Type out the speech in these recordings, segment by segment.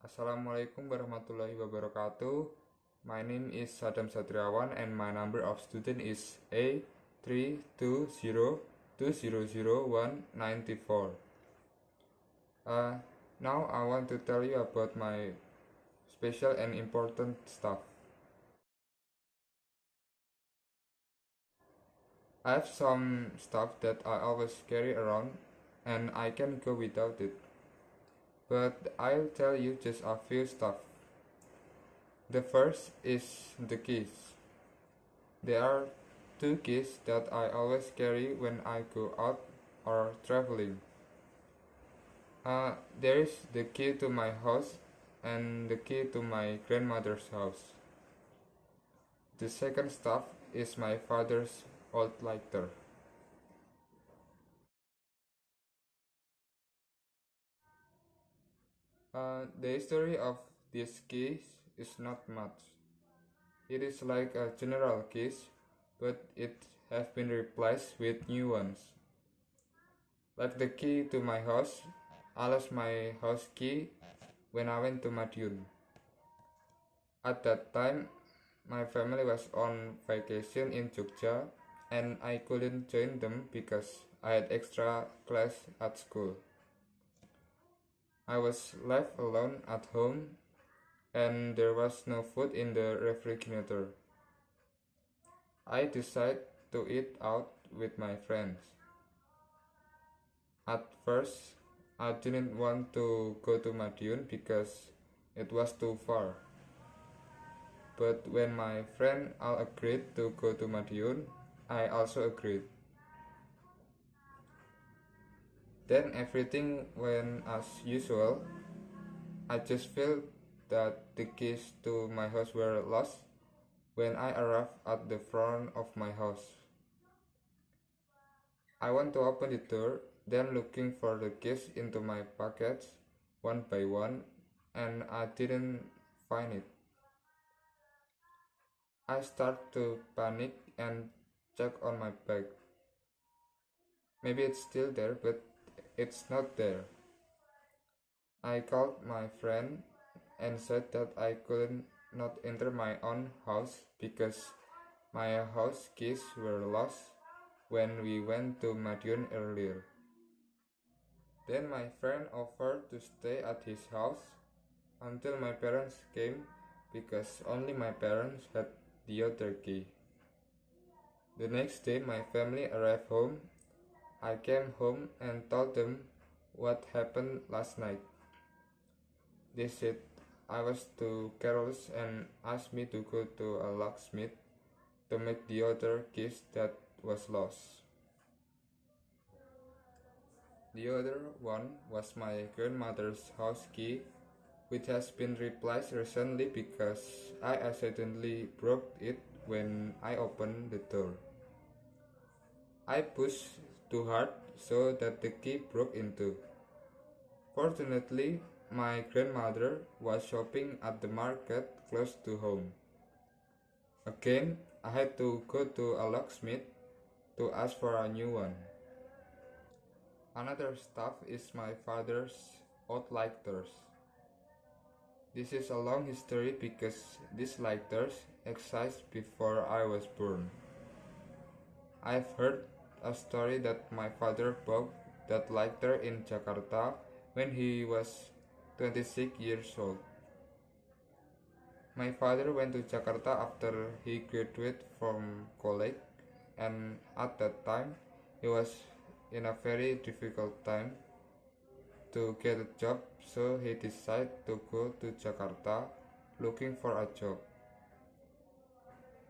Assalamualaikum warahmatullahi wabarakatuh. My name is Sadam Satriawan and my number of student is A320200194. Now I want to tell you about my special and important stuff. I have some stuff that I always carry around and I can go without it. But I'll tell you just a few stuff. The first is the keys. There are two keys that I always carry when I go out or traveling. There is the key to my house and the key to my grandmother's house. The second stuff is my father's old lighter. The history of these keys is not much. It is like a general keys, but it has been replaced with new ones. Like the key to my house, I lost my house key when I went to Madiun. At that time, my family was on vacation in Jogja and I couldn't join them because I had extra class at school. I was left alone at home and there was no food in the refrigerator. I decided to eat out with my friends. At first, I didn't want to go to Madiun because it was too far. But when my friend all agreed to go to Madiun, I also agreed. Then everything went as usual. I just felt that the keys to my house were lost when I arrived at the front of my house. I went to open the door, then looking for the keys into my pockets one by one, and I didn't find it. I started to panic and check on my bag. Maybe it's still there, but it's not there. I called my friend and said that I couldn't not enter my own house because my house keys were lost when we went to Madiun earlier. Then my friend offered to stay at his house until my parents came because only my parents had the other key. The next day my family arrived home. I came home and told them what happened last night. They said I was too careless and asked me to go to a locksmith to make the other keys that was lost. The other one was my grandmother's house key, which has been replaced recently because I accidentally broke it when I opened the door. I pushed too hard so that the key broke in two. Fortunately, my grandmother was shopping at the market close to home. Again, I had to go to a locksmith to ask for a new one. Another stuff is my father's old lighters. This is a long history because these lighters existed before I was born. I've heard a story that my father bought that lighter in Jakarta when he was 26 years old. My father went to Jakarta after he graduated from college, and at that time he was in a very difficult time to get a job, so he decided to go to Jakarta looking for a job.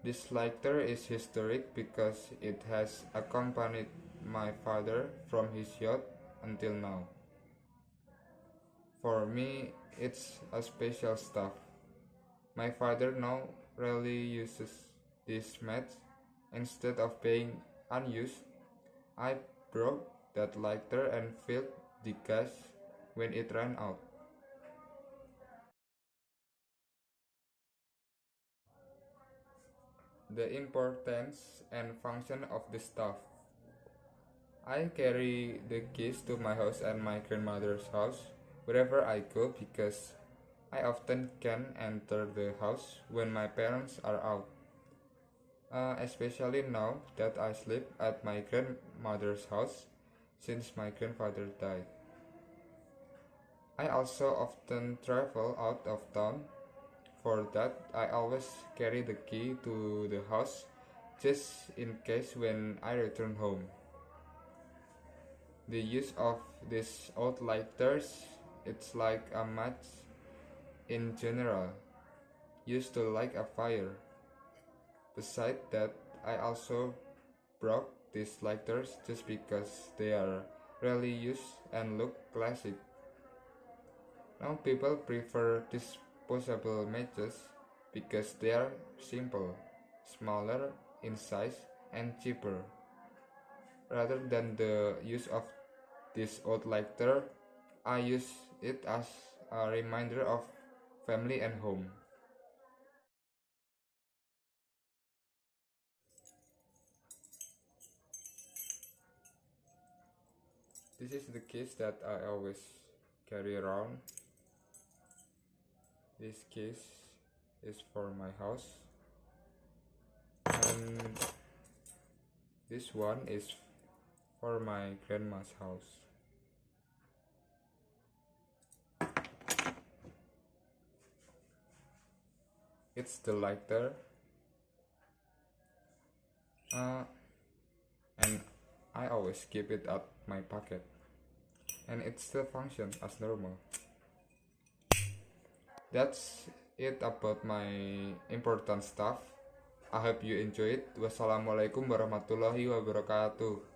This lighter is historic because it has accompanied my father from his youth until now. For me, it's a special stuff. My father now rarely uses this match. Instead of being unused, I broke that lighter and filled the gas when it ran out. The importance and function of the stuff. I carry the keys to my house and my grandmother's house wherever I go because I often can enter the house when my parents are out, especially now that I sleep at my grandmother's house since my grandfather died. I also often travel out of town. For that, I always carry the key to the house just in case when I return home. The use of these old lighters, it's like a match in general, used to light a fire. Besides that, I also broke these lighters just because they are rarely used and look classic. Now people prefer disposable matches because they are simple, smaller in size, and cheaper. Rather than the use of this old lighter, I use it as a reminder of family and home. This is the case that I always carry around. This case is for my house, and this one is for my grandma's house. It's the lighter, uh, and I always keep it at my pocket, and it still functions as normal. That's it about my important stuff. I hope you enjoy it. Wassalamualaikum warahmatullahi wabarakatuh.